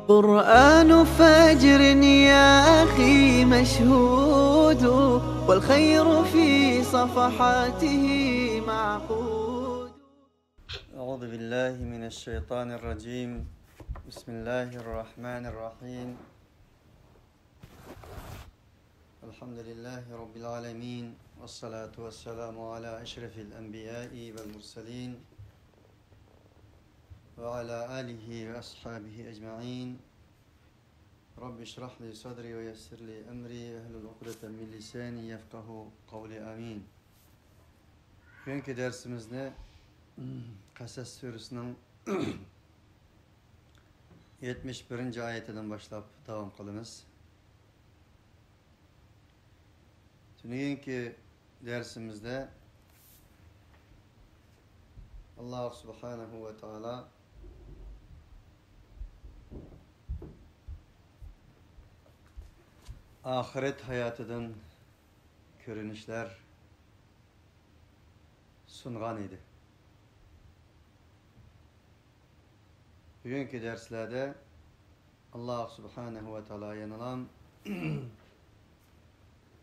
قرآن فجر يا أخي مشهود والخير في صفحاته معقود. أعوذ بالله من الشيطان الرجيم. بسم الله الرحمن الرحيم. الحمد لله رب العالمين والصلاة والسلام على أشرف الأنبياء والمرسلين وعلى آله وأصحابه أجمعين. رب اشرح لي صدري ويسر لي أمري واحلل عقدة من لساني يفقهوا قولي آمين. Bugünkü dersimizde Kasas Suresi'nin 71. ayetinden başlayıp devam kılınız. Bugünkü dersimizde Allah Subhanahu ve Teala ahiret hayatıdan görünüşler sungan idi. Bugünkü derslerde Allah Subhanahu ve Teala yanılan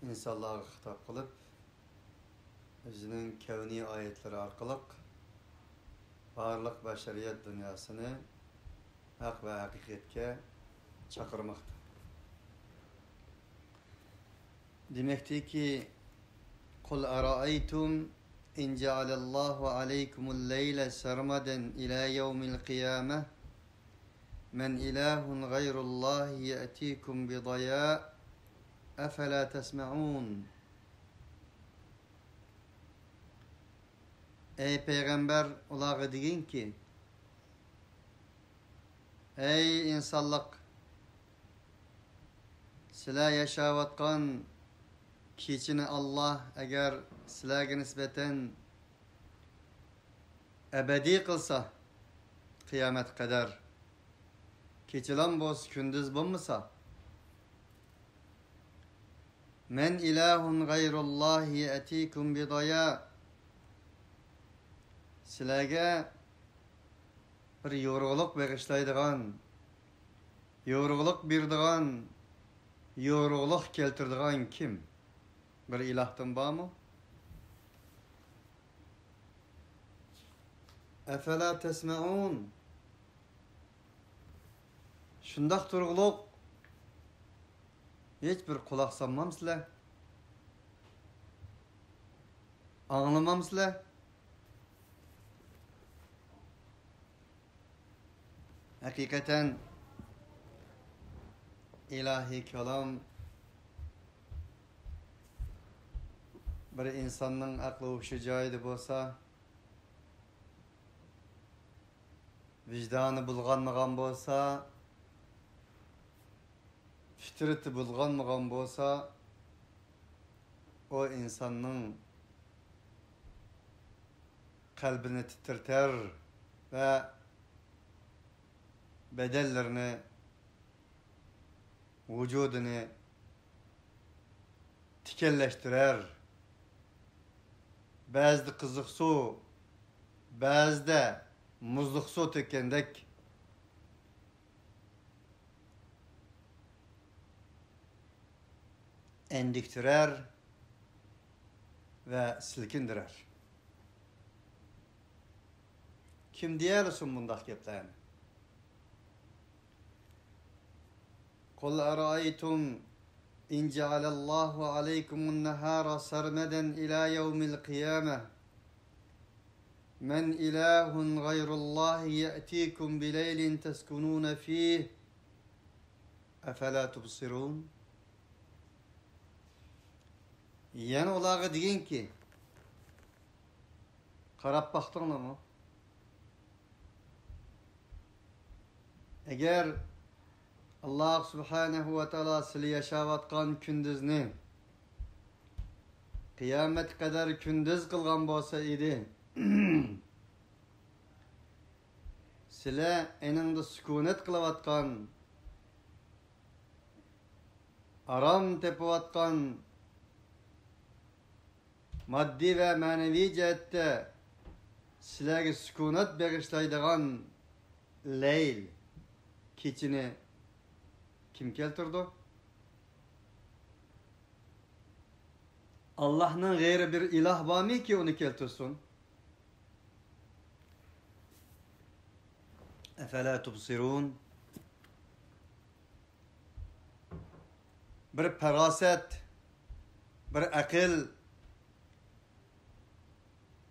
insanlara hitap kılıp özünün kevni ayetleri arkalık varlık beşeriyet dünyasını hak ve hakikatke çakırmakta. Demektir ki Kul ara'aytum in cealallahu aleykumul leyle sermaden ila yevmil kıyameh men ilahun gayrullahi ye'tikum bidaya efela tesma'un. Ey peygamber olağı deyin ki ey insanlık sizler yaşavatkan kişini Allah eğer sizlerge nispeten ebedi kılsa kıyamet kadar keçilan boz kündüz bulmasa men ilahun gayrullahi ye'tikum bidaya sizlerge bir yoruluk bağışlaydıgan yoruluk birdigan yoruluk keltirdigan kim? Bir ilahtan var mı? Efela tesme'un. Şundak turguluk hiçbir kulak sanmamsızlar. Anlamamsızlar. Hakikaten ilahi kelam bir insanın aklı uşacağıydı bolsa, vicdanı bulganmagan bolsa, fitrati bulganmagan bolsa, o insanın kalbini titrter ve bedellerini, vücudunu tikelleştirer. Bazı kızık su, bazı muzluk su tükendek endiktirer ve silkindirer. Kim diyersin bundak geplerini? Kul ara'aytum İn cealallahu aleykumun nehara sermeden ila yevmil kıyameh men ilahun gayrullahi ye'tikum bileylin teskunun fih efela tubsirun. Yani olağı deyin ki karab baktın mı? Eğer Allah Subhanahu ve Teala sizi yaşavatkan kündüzni kıyamet kadar kündüz kılgan bolsa idi sizler eninde sükunet kılavatkan aram tepivatkan maddi ve manevi cihette sizlerge sükunet bağışlaydıgan leyl keçini Kim keltirdi? Allah'ın gayri bir ilah var mı ki onu keltirsin? Efela tubsirun. Bir feraset, bir akıl,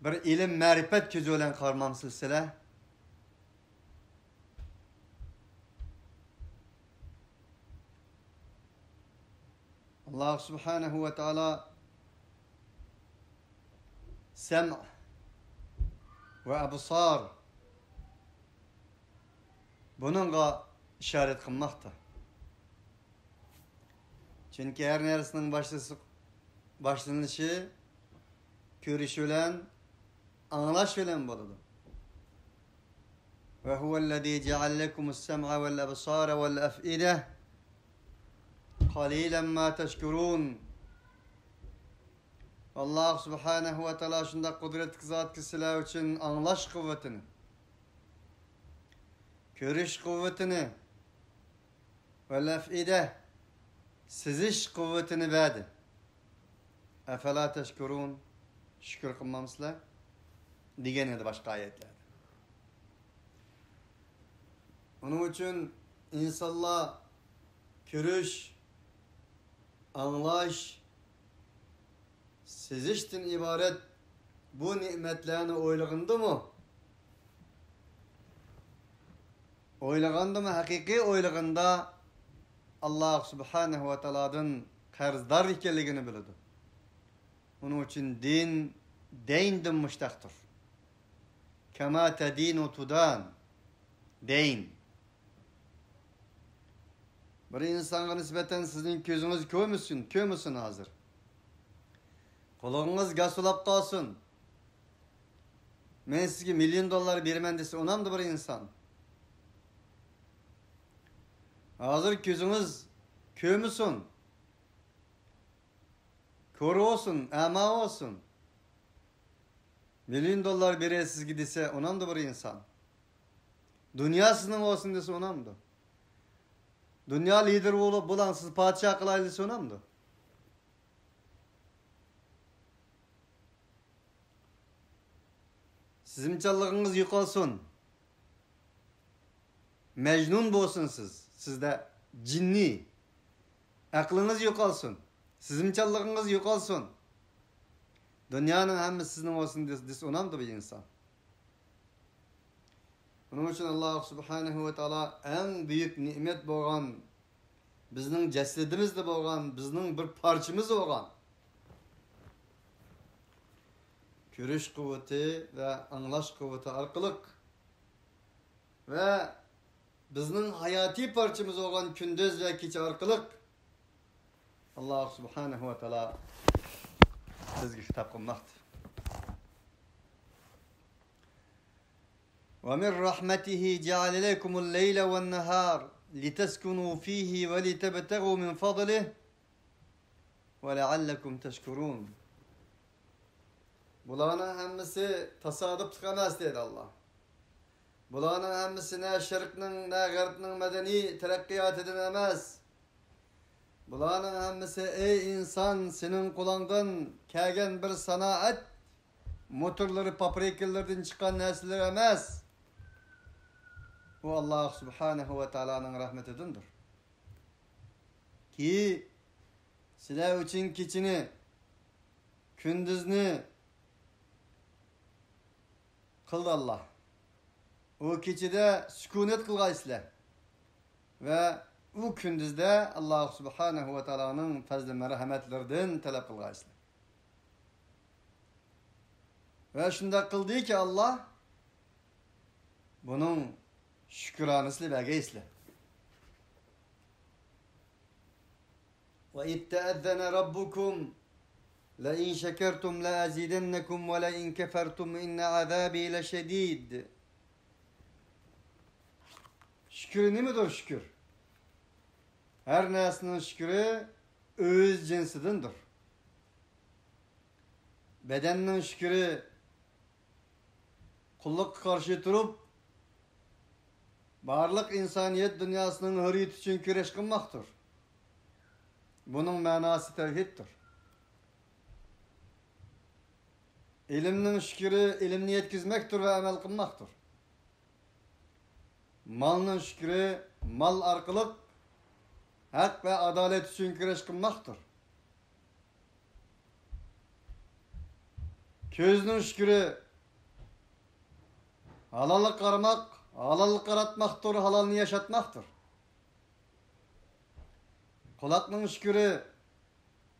bir ilim, marifet közü olan karmamsız sizler. Allah subhanahu ve taala sem' ve absar bununla işaret kılmakta. Çünkü her neresinin başlanışı görüş bilen, anlaş bilen boludu. Ve huvellezî ceallekumus sem'a vel absara vel af'ide qalilen ma teşkurun. Allah subhanahu ve teala şunda kudretli zat kişiler için anlaş kuvvetini, görüş kuvvetini ve lef'ide siziş kuvvetini verdi. Efela teşkurun, şükür kılmamızla diyen edi başka ayetlerde. Onun için insanlar görüş, anlaş, sizişten ibaret bu nimetlerini oylağındı mı? Oylağındı mı? Hakiki oylağında Allah subhanahu ve ta'ala'dan qarzdar ekanligini biladi. Onun için din deyndan müştaktır. Kema tedinu tudan. Deyn. Bir insana nispeten sizin gözünüz kömüsün hazır. Kulağınız gasulap kalsın. Men sizge $1 milyon bermen dese onam da bir insan. Hazır gözünüz kömüsün. Kör olsun, ama olsun. $1 milyon bere sizge dese onam da bir insan. Dünya sizin olsun dese onam da. Dünya lider olup bulan siz padişah kılaylı dese onam da. Sizimçallığınız yıkılsın. Mecnun bolsun siz. Sizde cinni. Aklınız yıkılsın. Sizimçallığınız yıkılsın. Dünyanın hemmisi sizin olsun dese onam da bir insan. Onun için Allah subhanahu ve taala en büyük nimet bolgan, bizning cesedimizde bolgan, bizning bir parçamız bolgan görüş kuvveti ve anlaş kuvveti arkalık ve bizning hayati parçamız olan kündüz ve kecha arkalık Allah subhanahu ve taala sizge hitap kılmaktır. وَمِنْ رَحْمَتِهِ جَعَلَ لَكُمُ اللَّيْلَ وَالنَّهَارَ لِتَسْكُنُوا فِيهِ وَلِتَبْتَغُوا مِنْ فَضْلِهِ وَلَعَلَّكُمْ تَشْكُرُونَ. Bularının hemmisi tasadüf emas dedi Allah. Bularının hemmisi ne şerkinin ne garbinin medeni terakkiyatından emas. Bularının hemmisi ey insan senin kulağından kelgen bir sanaat motorları paprikalardan çıkan nesiller emas. Bu Allah subhanahu ve taala'nın rahmetidir. Ki sizler için keçini, kündüzni kıldı Allah. O keçide sükunet kılgaysızlar. Ve o kündüzde Allah subhanahu ve taala'nın fazl-ı merhametlerden talep kılgaysızlar. Ve şunda kıldı ki Allah bunun şükranısını belgeysizler. Ve itteezzene rabbukum لَاِنْ شَكَرْتُمْ لَاَزِيدَنَّكُمْ وَلَاِنْ كَفَرْتُمْ اِنَّ عَذَابِي لَشَد۪يدٍ. Şükür ne midir şükür? Her nesinin şükürü öz cinsidendir. Bedeninin şükürü kulluk karşı durup barlıq insaniyet dünyasının hürriyeti için küreş kılmaktır. Bunun manası tevhiddir. İlimnin şükürü ilimni yetkizmektir ve amel kılmaktır. Malının şükürü mal arkalık hak ve adalet için küreş kılmaktır. Közünün şükürü halallık aramak, halallık aratmaktır, halalını yaşatmaktır. Kulakның şükürü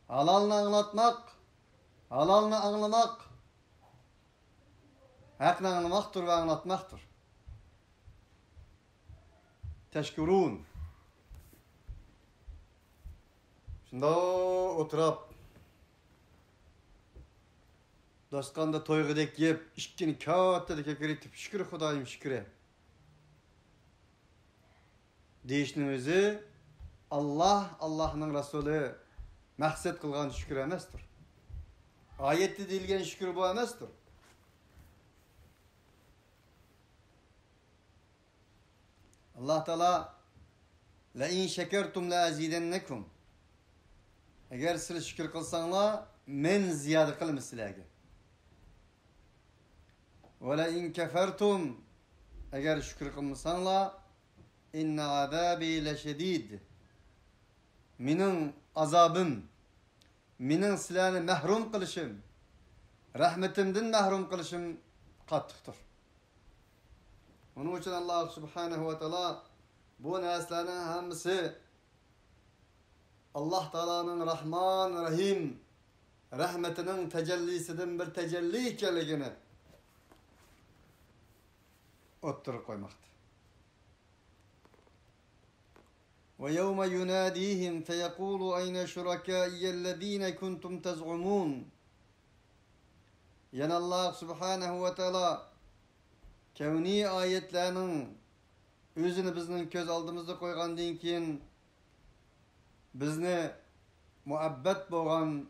halalını anlatmak, halalını anlamak, hakını anlamaktır ve anlatmaktır. Teşkurun. Şunda oturup Dostkanda toygudek yep, işkini kağıtta kekeritip şükür Hudayım şüküre. Deyişinin özü Allah, Allah'ın Resulü maksat kılgan şükür emestir. Ayette deyilgen şükür bu emestir. Allah Teala la in şekertum la azidennekum. Eğer siz şükür kılsanlar men ziyade kılmış sizlerge. Ve la in kefertum eğer şükür kılmasanlar inna azabi leşedid. Minin azabım, minin silahını mahrum kılışım, rahmetimden mahrum kılışım kattıktır. Onun için Allah Subhanahu ve Teala bu neslenin hemisi Allah Teala'nın Rahman Rahim rahmetinin tecellisinden bir tecelli ikenligini oturup koymaktır. وَيَوْمَ يُنَادِيهِمْ فَيَقُولُ اَيْنَ شُرَكَائِيَ الَّذ۪ينَ كُنْتُمْ تَزْعُمُونَ Yani Allah Subhanahu ve Teala kevni ayetlerinin özünü bizning köz aldığımızda koygan deyin keyin bizni muhabbet boğan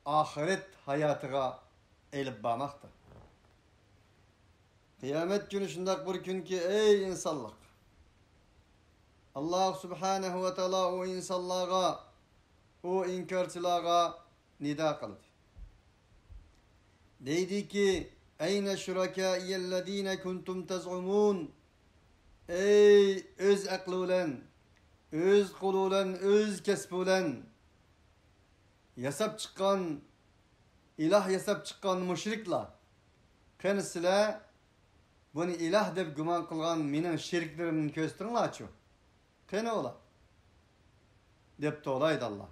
ahiret hayatıga elip bağmaktır. Kıyamet günü şundak bir gün ki ey insanlık Allah Subhanahu ve Teala o insanlığa, o inkarçılara nida kıldı. Deydi ki eyne şurakâiyellezîne kuntum tez'umûn. Ey öz aklı olan, öz kulu olan, öz kesbi olan yasap çıkan, ilah yasap çıkan müşrikla kendisine bunu ilah deb güman kılgan menin şirklerimin köstürün açı. Kene ola. Dep olaydı Allah.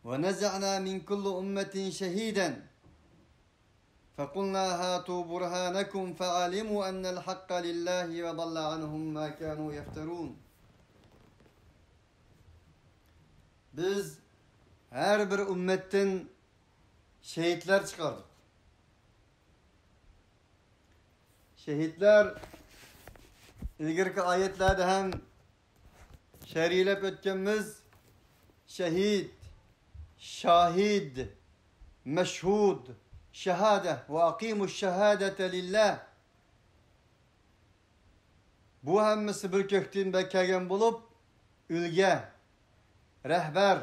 Ve neza'na min kulli ummetin şehiden. فَقُلْنَا هَاتُوا بُرْهَانَكُمْ فَعَلِمُوا أَنَّ الْحَقَّ لِلّٰهِ وَضَلَّ عَنْهُمْ مَا كَانُوا يَفْتَرُونَ. Biz her bir ümmetten şehitler çıkardık. Şehitler ilgirki ayetlerde hem şerilep ötkemiz şehit, şahid, meşhud, şehade ve akimuş şehadete lillah. Bu hemmisi bir köktin bekegen bulup ülge, rehber,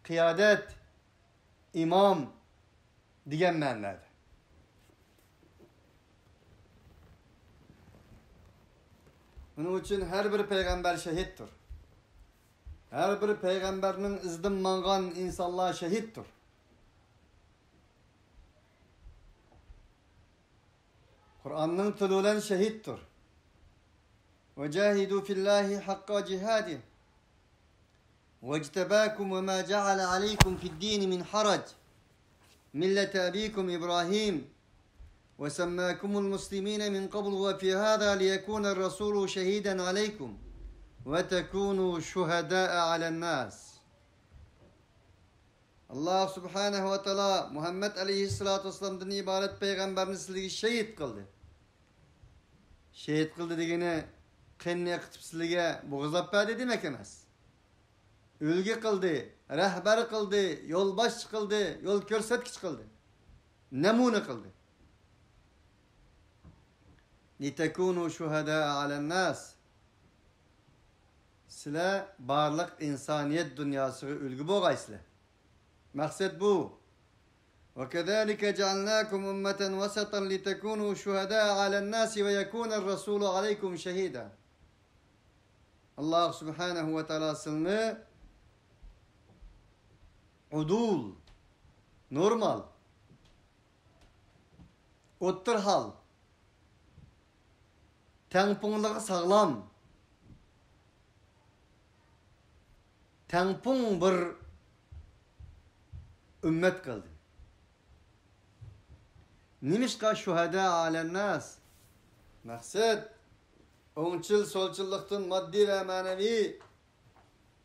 kıyadet, imam diyen mənlərdir. Bunun için her bir peygamber şehittir. Her bir peygamberinin izdim mangan insanlar şehittir. Kur'an'ın tululen şehittir. وَجَاهِدُوا فِي اللّٰهِ حَقَّ جِهَادِهِ وَاجْتَبَاكُمْ وَمَا جَعَلَ عَلَيْكُمْ فِي الدِّينِ مِنْ حَرَجٍ مِلَّةَ أَبِيكُمْ إِبْرَاهِيمَ وَسَمَّاكُمُ الْمُسْلِمِينَ مِنْ قَبْلُ وَفِي هَذَا لِيَكُونَ الرَّسُولُ شَهِيدًا عَلَيْكُمْ وَتَكُونُوا شُهَدَاءَ عَلَى النَّاسِ. Allah Subhanahu ve Teala Muhammed Aleyhisselatü Vesselam'dan ibaret peygamberini sizligi şehit kıldı. Şehit kıldı degene qenne qıtıp sizlige buğzap badi demek emas. Ülge kıldı, rehber kıldı, yol baş kıldı, yol körsetkiç kıldı. Nemune kıldı. لِتَكُونُوا شُهَدَاءَ عَلَى النَّاسِ Sizler barlıq insaniyet dünyasına ülgü boğaysızlar. Maksat bu. وَكَذَلِكَ جَعَلْنَاكُمْ أُمَّةً وَسَطًا لِتَكُونُوا شُهَدَاءَ عَلَى النَّاسِ وَيَكُونَ الرَّسُولُ عَلَيْكُمْ شَهِيدًا Allah Subhanahu ve Teala'sını udul, normal, oturhal, tengpunlığı sağlam, tengpun bir ümmet kıldı. Nimişka şuhada alennas? Maksat, oňçul solçuluktan maddi ve manevi,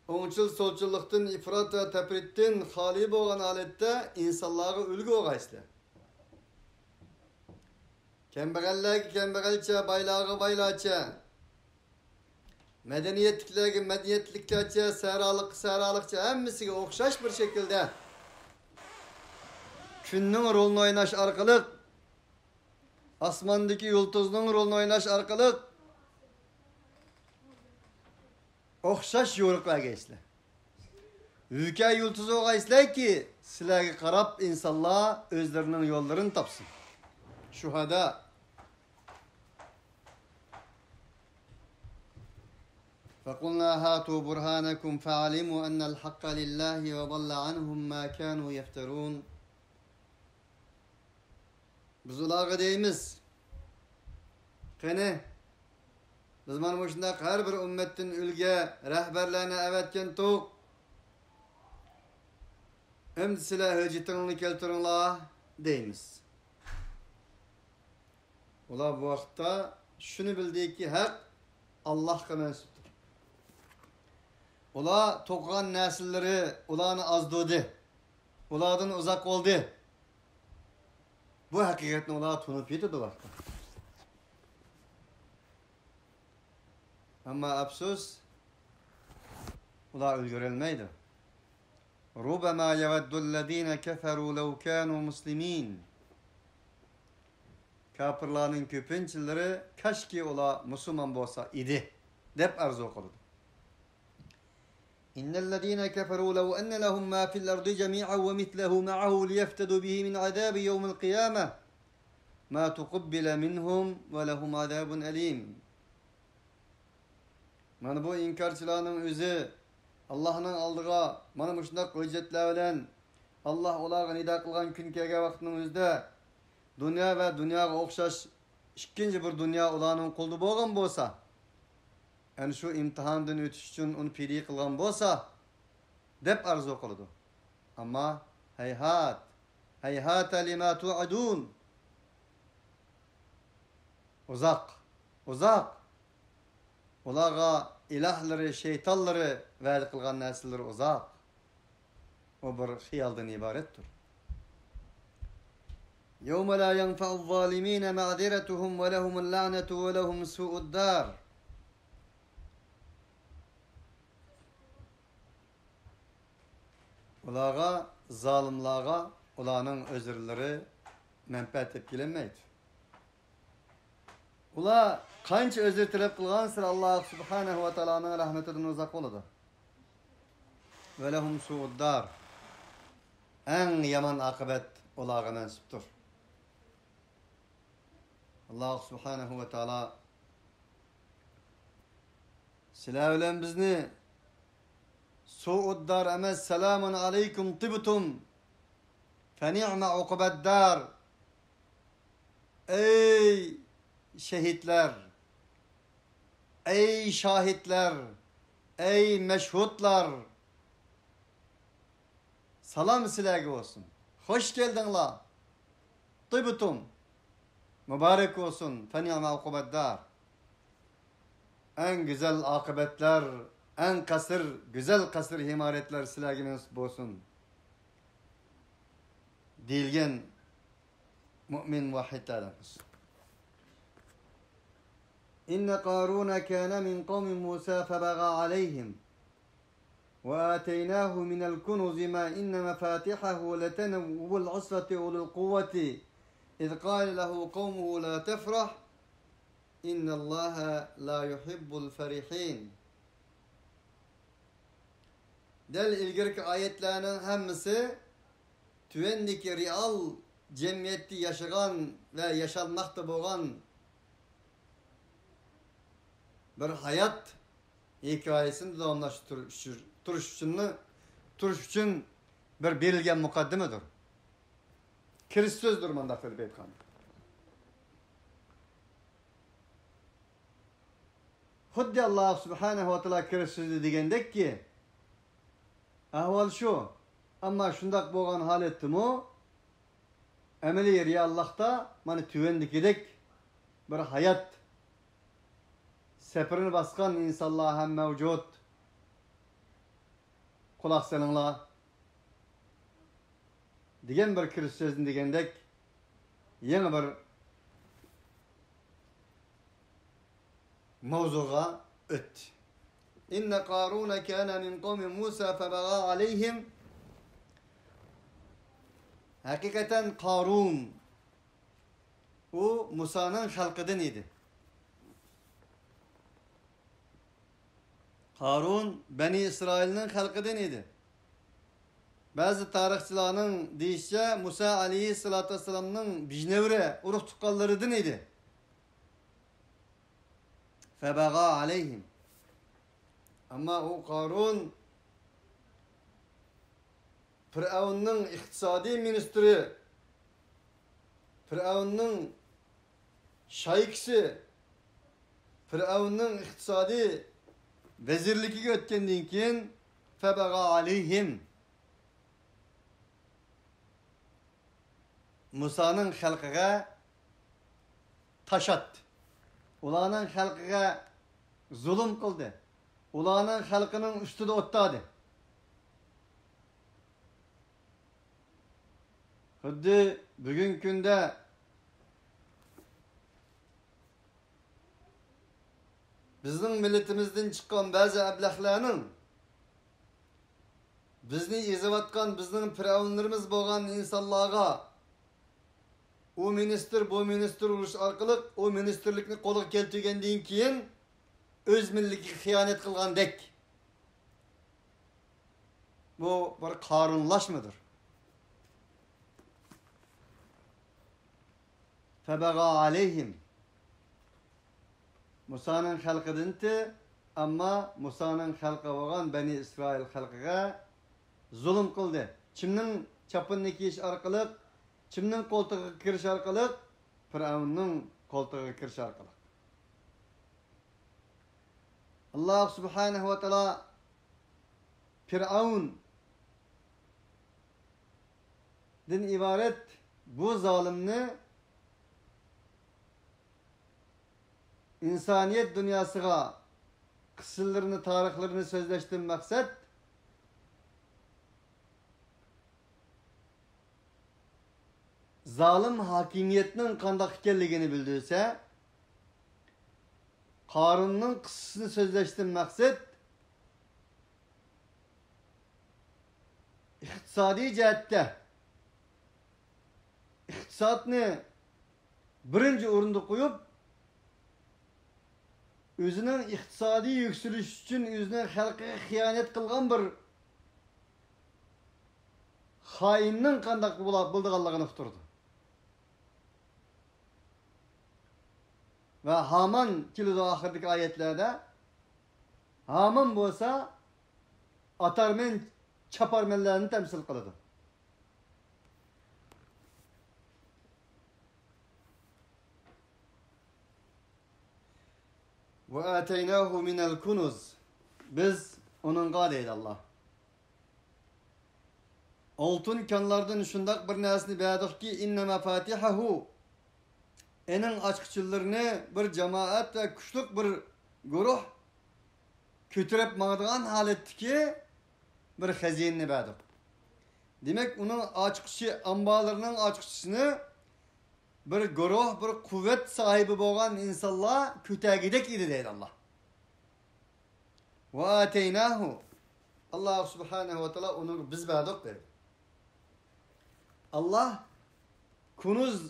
oňçul solçuluktan ifrat ve tefrittin hali bolan aletde insanlara ülgü oğaysızlar. Kembegallarga kembegalça, baylarga baylarça, medeniyetliklerge medeniyetliklerce, saralıkça hemmisiga okşaş bir şekilde künning rolunu oynaş arkalık, asmandaki yıldızның rolunu oynaş arkalık okşaş yoruklar geçti. Ülke yıldızı oğaysızlar ki sizlerge karab insanlar özlerinin yollarını tapsın. Şuhada. فَقُلْنَا هَاتُوا بُرْهَانَكُمْ فَعَلِمُوا أَنَّ الْحَقَّ لِلَّهِ وَضَلَّ عَنْهُمْ مَا كَانُوا يَفْتَرُونَ Biz ularga deymiz. Qani, biz mana bu şundaq har bir ummatdan ülge rahbarlarni avatgan to'q. Endi sizlar hujjatingni keltiringlar deymiz. Ular bu vaqtda şunu bildiki haq Allah'a mensuptur. Ular to'qan nesillari ularni azdodi. Ulardan uzak oldu. Bu hakikatni ular tunib yetdi vaqtda. Ama afsus ular ulgurolmaydi. Rubama yawaddul-lezina kafaru law kanu muslimin. Kafirlarning ko'pinchilari kashki ular musulmon bo'lsa edi deb arzu qiladi. Innal-lezina kafaru law anna lahum ma fil ardi jami'an wa mithluhu ma'ahu liyaftadu bihi min 'adabi yawmil qiyamah ma tuqabbala minhum wa lahum 'adabun alim. Mana bu inkarchilarning o'zi Allohning oldiga mana bu shunday hujjatlar bilan Allah ularga nido qilgan kun kelgan vaqtning o'zida dünya ve dünyaga o'xshash ikkinchi bir dunyo ularning qo'lida bo'lgan bo'lsa, yani shu imtihondan o'tish uchun uni piri qilgan bo'lsa deb arzu qiladi. Ammo hayhat lima tu'adun. Uzaq. Ularga ilahlari, şeytanları va'da qilgan narsalari uzaq. O bir xiyoldan iboratdir. يوم لا ينفع الظالمين معذرتهم ولهم اللعنة ولهم سوء الدار. Ularga, zalimlarga, ularning özürleri menfaat etkilenmeydi. Ular qancha özür tilab qilgansa Allah Subhanahu ve Taala'nın rahmetinden uzak bo'ladi. Velehum su'ud dar. Eng yaman akıbet ularga mansubdir. Allah Subhanahu ve Taala sizlar bilan bizni su'ud dar emas selamun aleykum tibtum fe ni'me uqubad dar. Ey şehitler, ey şahitler, ey meşhutlar, salam sizlarga olsun. Hoş geldinglar. Tibtum. Mübarek olsun. Feni'me ukubeddar. En güzel akıbetler, en güzel kasır himaretler sizlarga nasip olsun. Deyilgen mümin vahidlerimiz. İnne Qaruna kana min kavmi Musa febaga aleyhim. وآتيناه من الكنوز ما إن مفاتحه لتنوء بالعصبة أولي القوة إذ قال له قومه لا تفرح İnnallaha la yuhibbul ferihin. Del ilgirki ayetlerinin hemmisi tüvendiki real cemiyeti yaşagan ve yaşanmakta boğan bir hayat hikayesini davamlaştırış için bir berilgen mukaddimedir. Kiriş sözdür mandakları beytkan. Huddi Allah subhanehu ve teala kiriş sözü degendek ki ahval şu, ama şundak boğan haletimi emeli yeri Allah'ta mani tüvendikidek bir hayat sepirini baskan insanlar hem mevcut. Kulak seninla digen bir kiriş sözün degendek yeni bir mevzuğa öt. İnne Karun kana min kavmi Musa febaga aleyhim. Hakikaten Karun o Musa'nın halkıdan idi. Karun Beni İsrail'in halkıdan idi. Bazı tarihçilerin deyişçe Musa aleyhissalatu vesselam'ın bijnevre uruk tukkallarıdan idi. Febaga aleyhim. Ama o Karun Firavun'un iktisadi ministri, Firavun'un şayıksı, Firavun'un iktisadi vezirliki ötkendiğin keyin febaga aleyhim. Musa'nın halkıga taşat. Ulanın halkıga zulüm kıldı. Ulanın halkının üstüde ottadı. Hıddi bugün günde bizim milletimizden çıkan bazı ablahlarının bizni izivatkan bizning firavunlarımız bo'lgan insonlarga o minister bu minister urush orqali o ministerlikni qo'lga keltirgandan keyin o'z milliga xiyonat qilgandek bu bir qarunlashmadir. Febaga aleyhim. Musa'nın halkıdınti ama Musa'nın halkı olan Beni İsrail halkıga zulüm kıldı. Kimnin çapını kiyiş arkalık, kimnin koltuğu kiriş arkalık, Firavun'un koltuğu kiriş arkalık. Allah subhanehu ve teala Firavun din ibaret bu zalimni İnsaniyet dünyasına kısırlarını, tarihlerini sözleştiğim maksat zalim hakimiyetinin kandak ikenligini bildiyse Karun'un kısasını sözleştiğim maksat iktisadi cihette iktisatını birinci orunda koyup özünün iktisadi yükseliş için özünün halkıga xiyanet kılgan bir hainnin kandak bulduğanlığını tuturdu. Ve Haman kilidi ahirdeki ayetlerde Haman bolsa atarmen çaparmenlerini temsil kılıdı. Ve ateynahu minel kunuz. Biz onun qadeydi Allah. Altın kanlardan şundak bir nesni beyadık ki inne mefatihahu. Enin açıkçılarını bir cemaat ve küçük bir guruh kötürep mağdığan haletti ki bir hazinini beyadık. Demek onun açıkçı ambalarının açıkçısını bir guruh, bir kuvvet sahibi boğan insanlar kütagidek idi deydi Allah. Ve ateynahu. Allah subhanehu ve teala onu biz beyadık dedi. Allah kunuz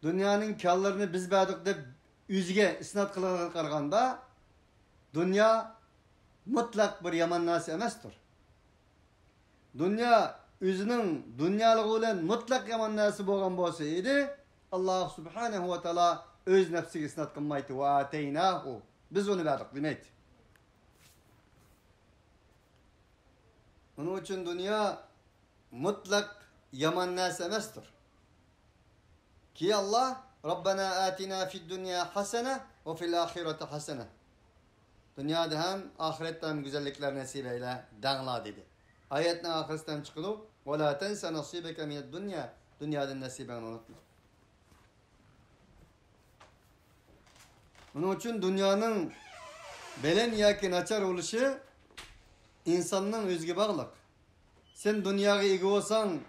dünyanın kallarını biz beyadık de üzge isnat kılınıp qaraganda dünya mutlak bir yaman narsa emasdir. Dünya özünün dünyalığı bilen mutlak yaman narsa bolgan bolsa idi, Allah subhanahu wa taala öz nefsiga isnat qilmaydi. Wa ataynahu. Biz onu berdik demaydi. Onun için dünya mutlak yaman narsa emasdir. Ki Allah Rabbena atina fid dunya hasene ve fil ahireti hasene. Dünyada hem ahirette hem güzellikler nasip eyle dağla dedi. Ayetin ahiristen çıkılı ve la tense nasibeke mined dünya. Dünyadan nasibeni unutma. Onun için dünyanın belen yakin açar oluşu insanın özgü bağlık. Sen dünyaya igi olsan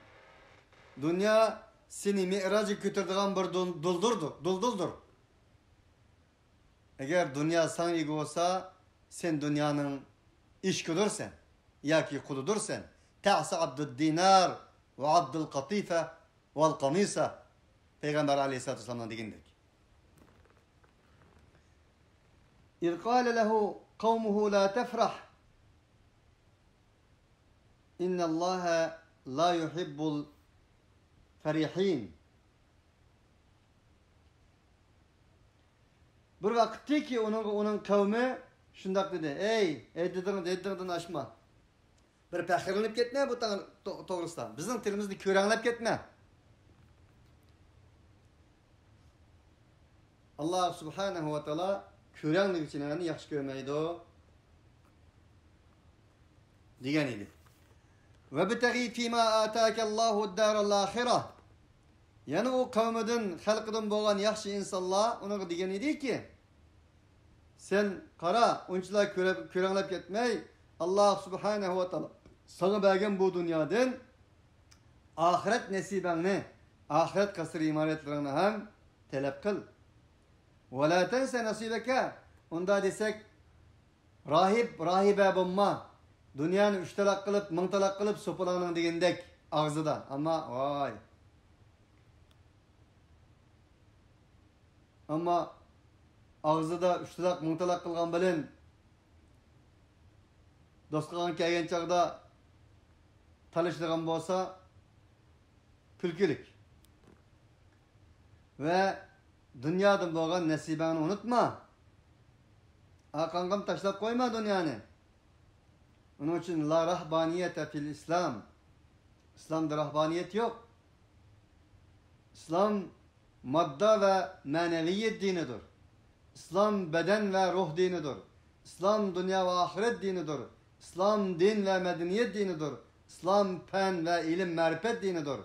dünya seni mi'racı götürdüğün bir dulduldur. Eğer dünya sana igi olsa sen dünyanın işkudursen, ya ki kuludursen, ta'sa abdü dinar ve abdül katife vel kamisa. Peygamber aleyhissalatü vesselam'dan degindik. İz kâle lehu kavmuhu la tefrah. İnnallâhe la yuhibbul ferihin. Bir vakitte ki onun kavmi şundak dedi. Ey dediğinden aşma. Bir pəxirlenip ketme bu doğrusdan. Bizim tilimizde körenlep ketme. Allah subhanahu wa ta'ala körenlik için yani yaxşı görmeydi o. Diyen idi. Ve bitegi fîmâ âtâkellâhu d-dâral âkhireh. Yani o kavmidin, halkidin boğan yaxşı insanlar ona diyen idi ki sen kara, onçular körenlep ketmey, Allah subhanahu wa ta'ala sana bergen bu dünyadan ahiret nesibenini, ahiret kasır imaretlerini hem talep kıl. Ve la tense nasibeke. Onda desek rahibe bulma. Dünyanı 3 talak kılıp, 1000 talak kılıp sopalanın degendek ağzıda. Ama vay. Ama ağzıda 3 talak, 1000 talak kılgan bilen dostluğun kelgen çağda talıştırgan bolsa külkülük. Ve dünyadan boğan nesibeni unutma. Akangam taşlap koyma dünyanı. Onun için la rahbaniyete fil İslam. İslam'da rahbaniyet yok. İslam madda ve maneviyet dinidir. İslam beden ve ruh dinidir. İslam dünya ve ahiret dinidir. İslam din ve medeniyet dinidir. İslam fen ve ilim marifet dinidir.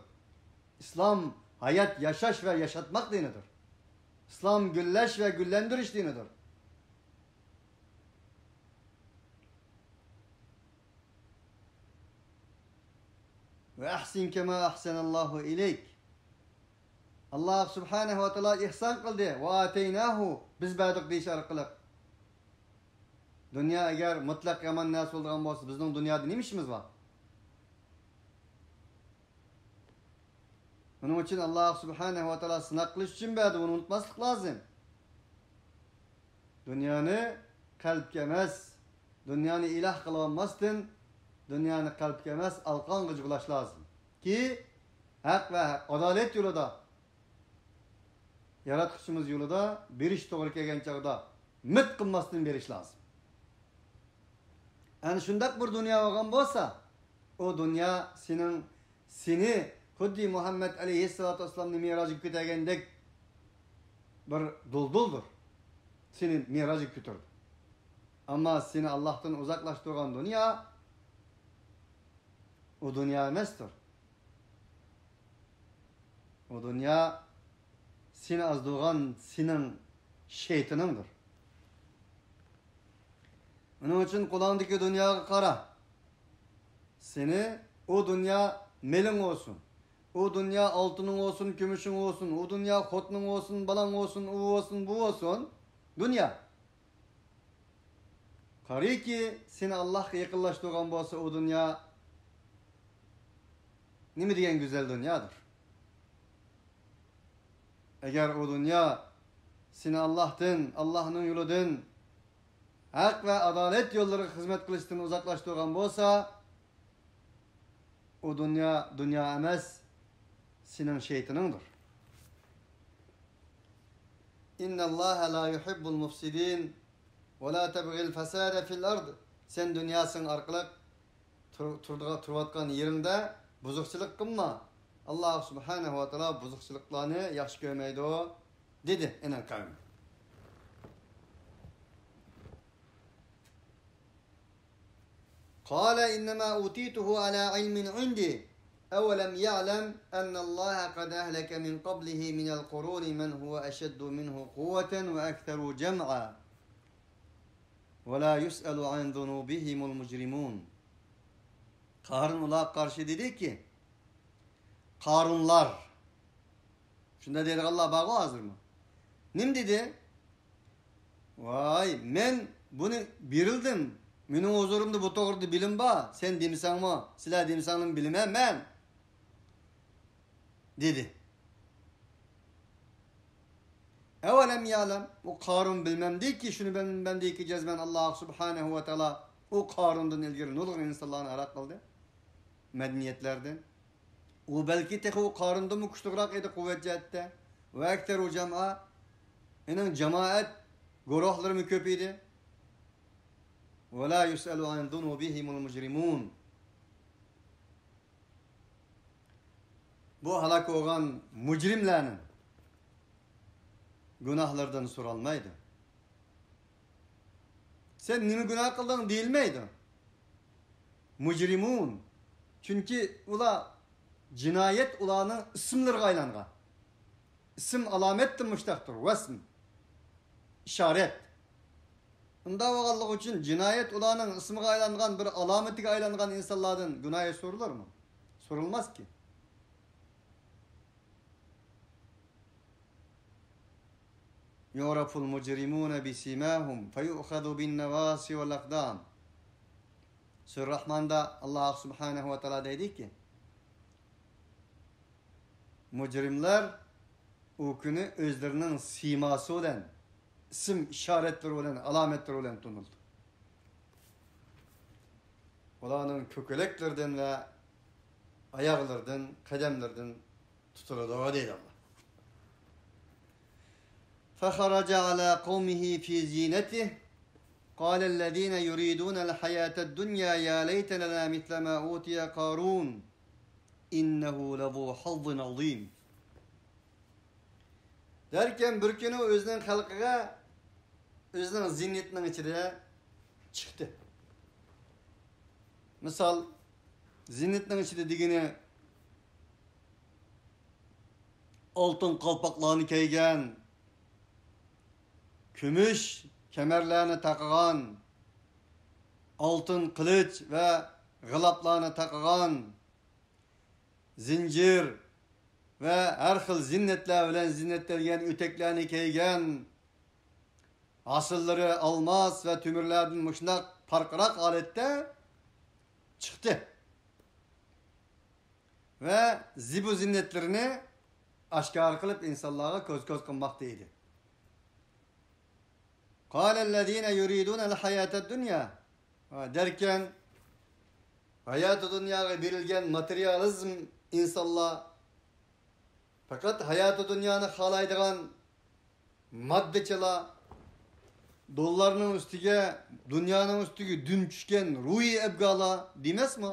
İslam hayat yaşaş ve yaşatmak dinidir. İslam gülleş ve güllendiriş dinidir. Ve ahsin kema ahsenallahu ileyk. Allah subhanahu ve teala ihsan kıldı. Ve ateynahu. Biz verdik deyiş arkalık. Dünya eğer mutlak yaman nas olduğun olsa bizden dünyada ne işimiz var? Onun için Allah subhanahu ve teala sınak kılış için verdi. Bunu unutmaslık lazım. Dünyanı kalp yemez. Dünyanı ilah kılamazsın. Dünyanı kalp yemez. Alkan gıcıklaş lazım. Ki hak ve adalet yolunda yaratışımız yolunda bir iş doğru kelgen çağda mit kılmasın bir iş lazım. Yani şundak bir dünya olgan bolsa o dünya seni Huddi Muhammed aleyhissalatu vesselam'ın miracı kütegendek bir dulduldur. Senin miracı kütürdü. Ama seni Allah'tan uzaklaştıran dünya o dünya emestir. O dünya seni azdırgan senin şeytanındır. Onun için kulağındaki dünyaya kara. Seni o dünya melin olsun. O dünya altının olsun, gümüşün olsun. O dünya hotnun olsun, balan olsun, o olsun, bu olsun. Dünya. Kari ki seni Allah'a yakınlaştıran bolsa o dünya ne mi diyen güzel dünyadır. Eğer o dünya seni Allah'tın, Allah'ın yoludun, hak ve adalet yolları hizmet kılıştığını uzaklaştırgan bolsa, o dünya emas, senin şeytanındır. İnna Allah la yuhibbul mufsidin ve la tebgil fesade fil ard. Sen dünyasın arkalık turvatkan yerinde buzukçılık kılma. Allah subhanahu wa ta'ala buzukçılıklarını yaxşı görmeydi o dedi enen kavmi. Kale innema utituhu ala ilmin indi. أولم يعلم أن الله قد أهلك من قبله من القرون من هو أشد منه قوة وأكثر جمعا ولا يسأل عن ذنوبهم المجرمون. Karun ula karşı dedi ki, Karunlar, şunda dedi Allah bağı hazır mı? Nim dedi? Vay, men bunu birildim. Benim huzurumda bu doğrudu bilim ba. Sen dimsan mı? Sila dimsanın bilime men. Dedi. Evelem ya'lem, o Karun bilmem değil ki şunu ben değil ki cezmen Allah subhanehu ve teala o Karun'dan ilgili ne olur insanların arak kıldı medeniyetlerden. O belki tek o Karun'dan mı kuştuğrak edi kuvvet cihette ve ekteru cem'a inin cemaat guruhları mı köpüydü ve la yus'elu an zunubihimul mucrimun. Bu halak olan mücrimlerin günahlardan sorulmaydı. Sen nimi günah kıldın değil miydi? Mücrimun. Çünkü ula cinayet ulanın isimleri aylanğa. İsim alamettir müştaktır. Vesm. İşaret. Unda vagallık için cinayet ulanın ismi aylanğan bir alameti aylanğan insanlardan günahı sorulur mu? Sorulmaz ki. يُعْرَفُ الْمُجْرِمُونَ بِسِمَاهُمْ فَيُؤْخَذُ بِالنَّوَاسِ وَالْاَقْدَامِ. Sür Rahman'da Allah subhanehu ve teala dedi ki, mücrimler o günü özlerinin siması olan, isim işaretleri olan, alametleri olan tunuldu. Onların kökeleklerden ve ayaklardan, kademlerden tutuldu değil Allah. فخرج على قومه في زينته قال الذين يريدون الحياة الدنيا يا ليت لنا مثل ما أوتي قارون إنه لذو حظ عظيم. Derken bir günü özünün halkıga özünün zinnetinin içine çıktı. Misal zinnetinin içinde digine altın kalpaklarını kiygen, kümüş kemerlerini takıgan, altın kılıç ve gılaplarını takıgan, zincir ve her xil zinnetler bilen zinnetlergen öteklerini kiygen, asılları almaz ve tümürlerden muşnak parkırak alette çıktı. Ve zibu zinnetlerini aşkar kılıp insanlara köz kılmaktaydı. قال الذين يريدون الحياة الدنيا. Derken hayat-ı dünyaya verilgen materyalizm insanlar fakat hayat-ı dünyanı halaydıgan maddeçiler dollarının üstüge dünyanın üstüge dün düşken ruhi ebgala demez mi?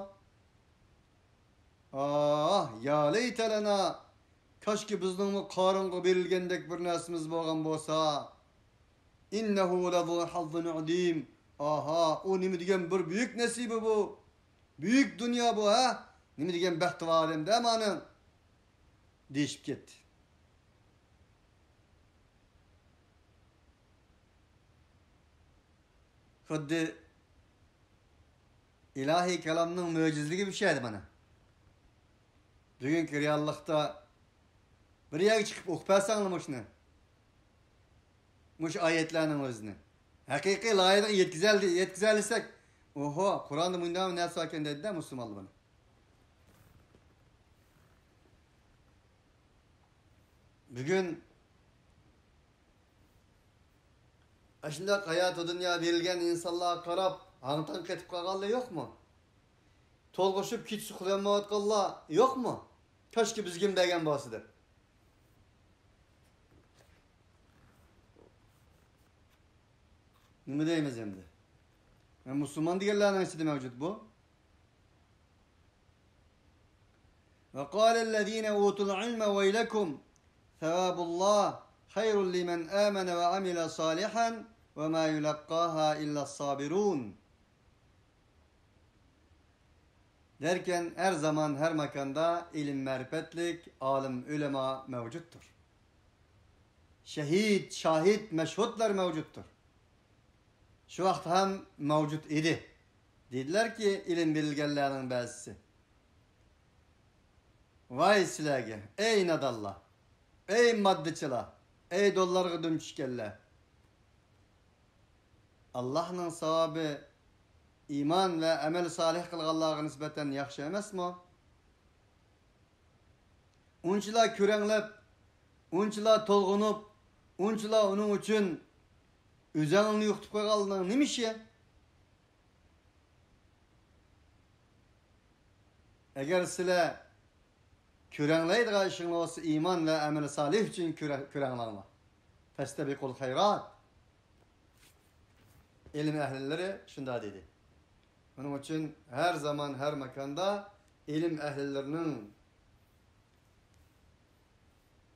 Ah ya leytelena kaşki bizden Karun'a verilgendek bir nesimiz boğan bolsa. İnnehu lezu hazzun adim. Aha, o nimi degen bir büyük nesibi bu. Büyük dünya bu ha. Nimi degen bəxti var hem de amanın. Değişip gitti. Xuddi ilahi kelamның möcüzligi bir şeydi bana. Bugünkü reallıkta bir yer çıkıp okupasanlar şunu. Muş ayetlerinin özünü. Hakiki layığını yetkizerlisek, oho, Kur'an'da mündamı ne sakin dedi de Müslümanlı bana. Bugün Aşında hayatı dünya verilgen insanlığa karab, hangtan ketip kalgalı yok mu? Tolgoşup kit suklayamayat kalla yok mu? Kaşki bizgin degen basıdır. Nimi deyimiz emdi? Müslüman digerlerinin içinde mevcut bu. وقال الذين أوتوا العلم ويلكم ثواب الله خير لمن آمن وعمل صالحا وما يلقاها إلا الصابرون. Derken her zaman her makanda ilim merifetlik, alim ulema mevcuttur. Şehit, şahit, meşhutlar mevcuttur. Şu vakit hem mevcut idi. Dediler ki ilim bilgenlerinin bazısı. Vay silage, ey nadallah, ey maddiçiler, ey dollarga dümçükelle. Allah'ın savabı iman ve amel salih kılganlarga nispeten yaxşı emasmı? Unçila kürenlep, unçila tolgunup, unçila onun üçün üzerini yutup koygalının nimişi? Eğer sile kürenleydi gayşın olsa iman ve amel salih için kürenlerine. Festebikul hayrat. İlim ehlileri şunda dedi. Onun için her zaman her makanda ilim ehlilerinin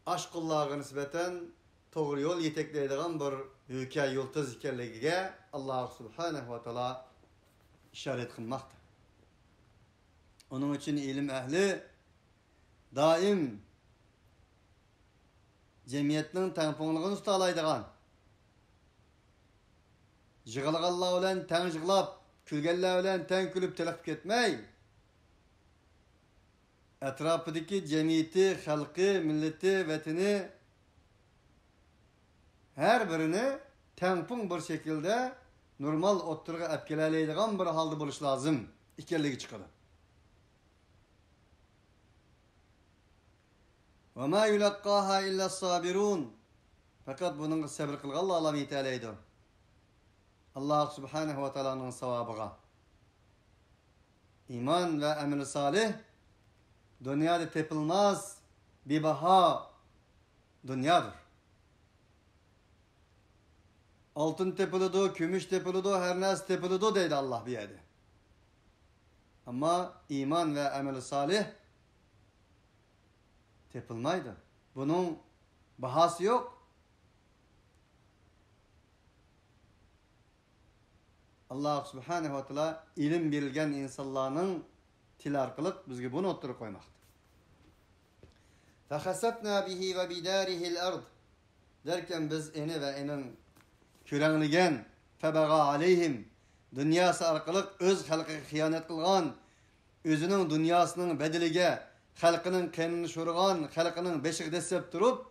aşkıllahı nispeten doğru yol yetekleydiğin bir hükâ yoltuz ikerliğine Allah subhanehu ve teala işaret kılmakta. Onun için ilim ehli daim cemiyetinin tamponluğunu ustalaydıgan, jığılgallar bilen teң jığlap, külgenler bilen teң külüp telakip etmey, etrafıdaki cemiyeti, halkı, milleti, vatini her birini tampon bir şekilde normal oturga apkelaleydigan bir halda buluş lazım. İkerligi çıkıdı. وَمَا يُلَقَّاهَا إِلَّا الصَّابِرُونَ. Fakat bunun sabır kılgallah Allah meyteleydi. Allah subhanehu ve teala'nın savabıga. İman ve amel salih dünyada tepilmez bir baha dünyadır. Altın tepilidu, kümüş tepilidu, her nas tepilidu deydi Allah bir yerde. Ama iman ve amel salih tepilmaydı. Bunun bahası yok. Allah subhanehu ve teala ilim bilgen insanların tilarkılık bizge bunu oturup koymaktır. فَخَسَفْنَا بِهِ وَبِدَارِهِ الْأَرْضِ. Derken biz eni ve enin kürenligen febaga aleyhim dünyası arkalık öz halkı hıyanet kılgan, özünün dünyasının bedelige halkının kendini şurgan, halkının beşik desep durup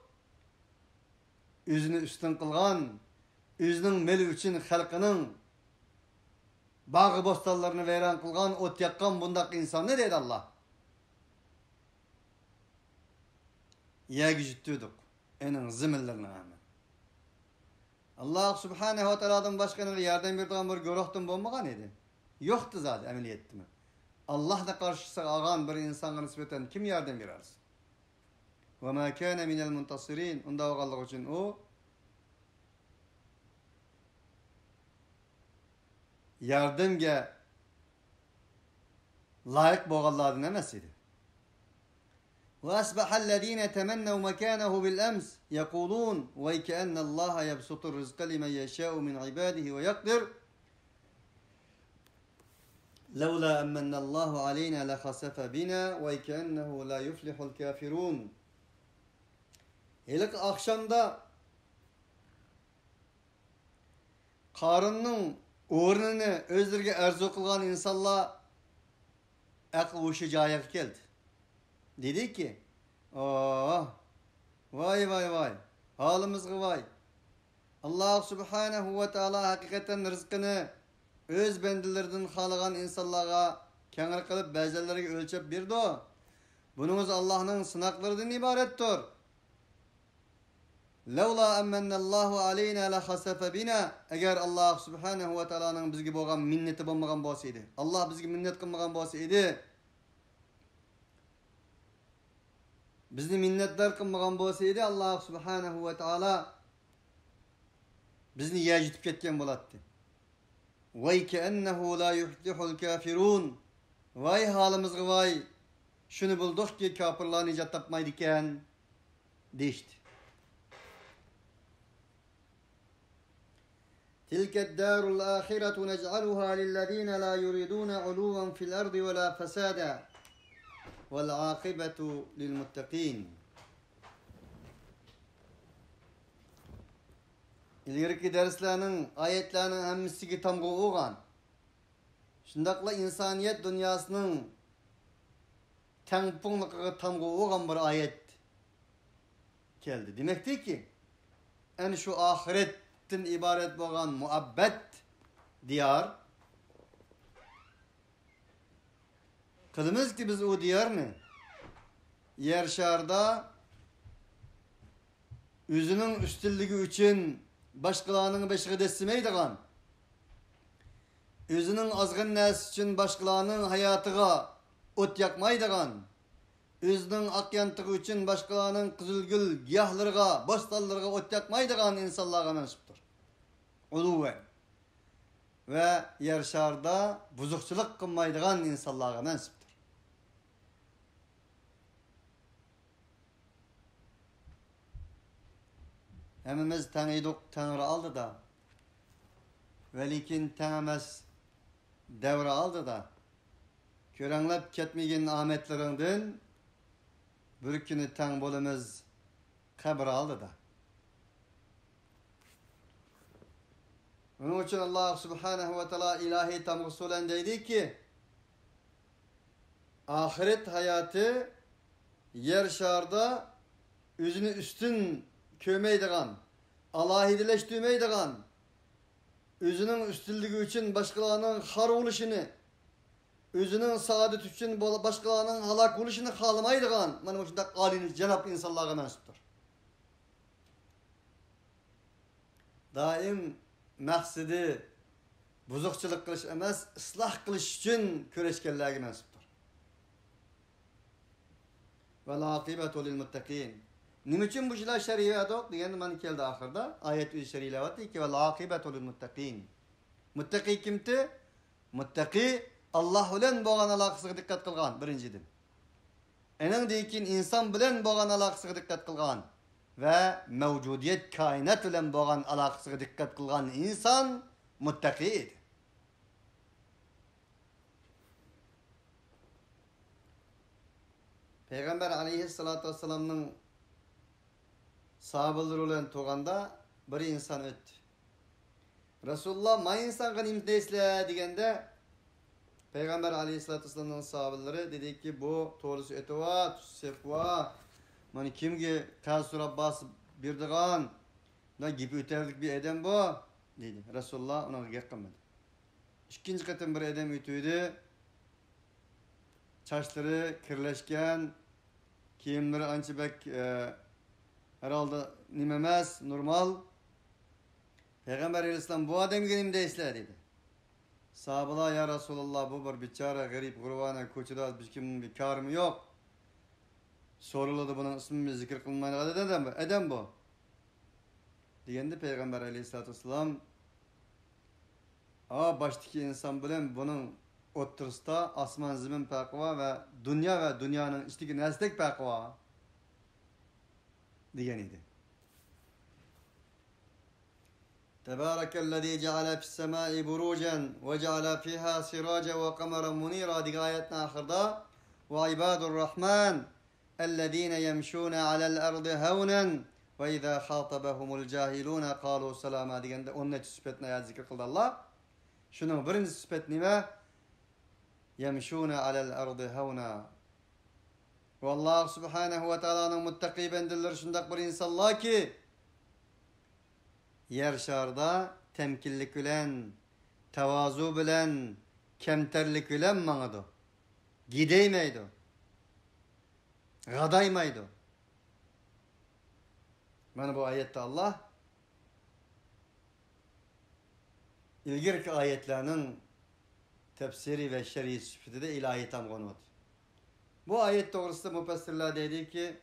özünü üstün kılgan, özünün meli için halkının bağı bostallarını veren kılgan, ot yakkan bundak insan ne dedi Allah? Yegi jüttüdük enin zimillerine rağmen. Allah subhanehu ve teala'dan başkanı yardım bir bir görühtün bulmagan idi. Yoktu zaten emeliyetti mi? Allah da karşısı ağan bir insana nispeten kim yardım verersin? وَمَا كَانَ مِنَ الْمُنْتَصِرِينَ. Onda oğallık için o yardımga layık boğalladın emesiydi. وأصبح الذين تمنوا مكانه بالأمس يقولون ويكأن الله يبسط الرزق لمن يشاء من عباده ويقدر لولا أمن الله علينا لخسف بنا ويكأنه لا يفلح الكافرون. İlk akşamda Karınның o'rnini o'zlariga arzu qilgan insonlar aql o'sha joyiga keldi. Dediki, oh, vay vay vay, halimizga vay. Allah subhanahu ve taala hakikaten rızkını öz bendilerden xalagan insonlarga kengir qilib ba'zilariga o'lchab berdi. Bununuz Allah'ın sınaklarından ibarettir. Lawla amannallahu alayna la khasafa bina. Agar Alloh subhanahu va taoloning bizga bo'lgan minnati bo'lmagan bo'lsa edi, Alloh bizga minnat qilmagan bo'lsa edi, bizni minnatdor qilmagan bo'lsa edi, Alloh subhanahu va taolo bizni yajitib ketgan bo'lardi. Vay ka'annahu la yuflihul kafirun. Vay halimizga vay. Shuni buldukki kafirlar nijat topmaydi ekan deydi. تلك الدار الآخرة نجعلها للذين لا يريدون علوا في الأرض ولا فسادا والعاقبة للمتقين. İlgirki derslerinin, ayetlerinin hemmisiga tamgı olgan. Şundaqla insaniyet dünyasının tengpunluqıga tamgı olgan bir ayet geldi. Demektir ki, en şu ahiretten ibaret bo'lgan muabbet diyar. Kılımız ki biz o diyarını yer şarda özünün üstünlüğü için başkalarının beşiği destemeydiğen, özünün azgın nəs için başkalarının hayatıga ot yakmaydiğen, özünün akyantığı için başkalarının kızılgül giyahlarına, bostallarına ot yakmaydiğen insanlarga mensuptur. Uluven. Ve yer şarda buzukçılık kılmaydiğen insanlarga mensuptur. Hemimiz tanıdık, Tanrı aldı da, velikin tanımaz devre aldı da, körenlep ketmegen ahmetlerinden bir günü tan bolumuz kabr aldı da. Onun için Allah subhanahu ve teala ilahi tam usulen dedi ki, ahiret hayatı yer şarda özünü üstün kömeydiğen, alahidileştirmeydiğen, özünün üstünlüğü için başkalarının har oluşunu, özünün saadet için başkalarının halak oluşunu halamaydiğen, mana bu şunda alini cenab insanlarga mensuptur. Daim maksidi buzukçılık kılış emas, ıslah kılış için köreşkenlerge mensuptur. Vel akibetu lil muttaqin. Nima uchun bu ishlar shariat deganda mana keldi oxirida oyat o'zi shariat ki vel akibetu lil muttaqin. Muttaqi kimdi? Muttaqi Alloh bilan bo'lgan aloqasiga diqqat qilgan birinchidan. Andan keyin inson bilan bo'lgan aloqasiga diqqat qilgan va mavjudiyat koinot bilan bo'lgan aloqasiga diqqat qilgan inson muttaqi edi. Peygamber aleyhissalatu vesselam'nın sahabaları bilen to'g'anda bir inson o'tdi. Rasululloh "Ma insonga nima deysizlar?" deganda Peygamber aleyhissalatu vesselam'nın sahabaları dedi ki bu to'g'risi aytwa, sepwa, mana kimga qarz so'rab bosib berdigan, da gap o'tarlik bir odam bu dedi. Rasululloh uni gap qilmadi. Ikkinchi qatim bir odam o'tdi. Çaşları kirleşken, kiyimleri anca bek herhalde nimemez, normal. Peygamber Aleyhisselam bu adam gelim deysler dedi. Sahabalar ya Resulallah bu bir biçare, garip, gurbana, koçuda bir kimin bir karımı yok. Soruladı bunun ismini zikir kılmayın. Edem bu. Diyende Peygamber Aleyhisselatü Vesselam baştaki insan bilen bunun o'ttirisda osmon zamin farqi bor va dunyoning ichidagi narsalar farqi bor degan edi. Tabarakallazi ja'ala fis-samai burujan va ja'ala fiha sirajan va qamaran munira degan oyatning oxirida va ibadur rahman allazina yamshuna 'alal ardi hawnan va idza khatabahumul jahiluna qalu salama deganda 10 sifatni zikr qildi Alloh. Shuning birinchi sifat nima? Yemşûne alel ardı havna. Vallahu subhanahu ve ta'ala'nın muttaqi bendirler şundak bir insanlar ki yer şarda temkinlik bilen, tevazu bilen, kemterlik bilen manadı. Gideymeydi. Gadaymaydı. Mana bu ayette Allah ilgirki ayetlerinin tefsiri ve şer'i süfide de ilahi tam konudur. Bu ayet doğrusunda müfessirler dedi ki